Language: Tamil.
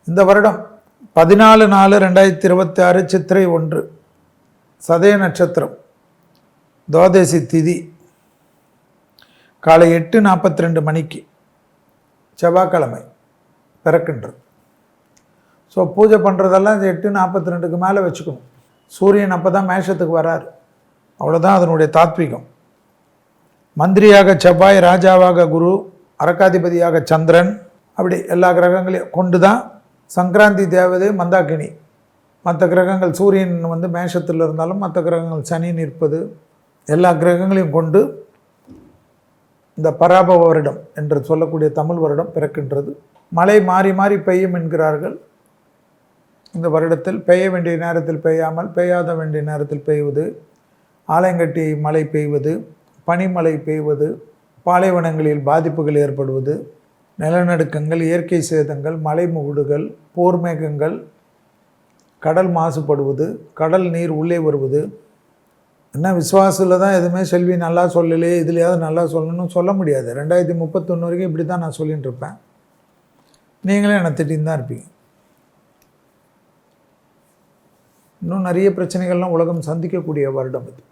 இந்த வருடம் 14/4/2026 சித்திரை 1 சதய நட்சத்திரம், துவாதசி திதி, காலை 8:42 மணிக்கு செவ்வாய்க்கிழமை பிறக்கின்றது. ஸோ பூஜை பண்ணுறதெல்லாம் 8:42க்கு மேலே வச்சுக்கணும். சூரியன் அப்போ தான் மேஷத்துக்கு வராரு, அவ்வளோதான் அதனுடைய தாத்விகம். மந்திரியாக செவ்வாய், ராஜாவாக குரு, அரக்காதிபதியாக சந்திரன், அப்படி எல்லா கிரகங்களையும் கொண்டு தான் சங்கராந்தி தேவதை மந்தாக்கினி. மற்ற கிரகங்கள் சூரியன் மேஷத்தில் இருந்தாலும் மற்ற கிரகங்கள் சனி நிற்பது, எல்லா கிரகங்களையும் கொண்டு இந்த பராபவ வருடம் என்று சொல்லக்கூடிய தமிழ் வருடம் பிறக்கின்றது. மழை மாறி மாறி பெய்யும் என்கிறார்கள். இந்த வருடத்தில் பெய்ய வேண்டிய நேரத்தில் பெய்யாமல், பெய்யாத வேண்டிய நேரத்தில் பெய்வது, ஆலயங்கட்டி மழை பெய்வது, பனிமழை பெய்வது, பாலைவனங்களில் பாதிப்புகள் ஏற்படுவது, நிலநடுக்கங்கள், இயற்கை சேதங்கள், மலை முகுடுகள், போர் மேகங்கள், கடல் மாசுபடுவது, கடல் நீர் உள்ளே வருவது. என்ன விசுவாசத்தில் தான் எதுவுமே செல்வி நல்லா சொல்லலையே, இதுலையாவது நல்லா சொல்லணும்னு சொல்ல முடியாது. 2031 வரைக்கும் இப்படி தான் நான் சொல்லிகிட்டு இருப்பேன். நீங்களே என்னை திட்டின்னு தான் இருப்பீங்க. இன்னும் நிறைய பிரச்சனைகள்லாம் உலகம் சந்திக்கக்கூடிய வருடம் இது.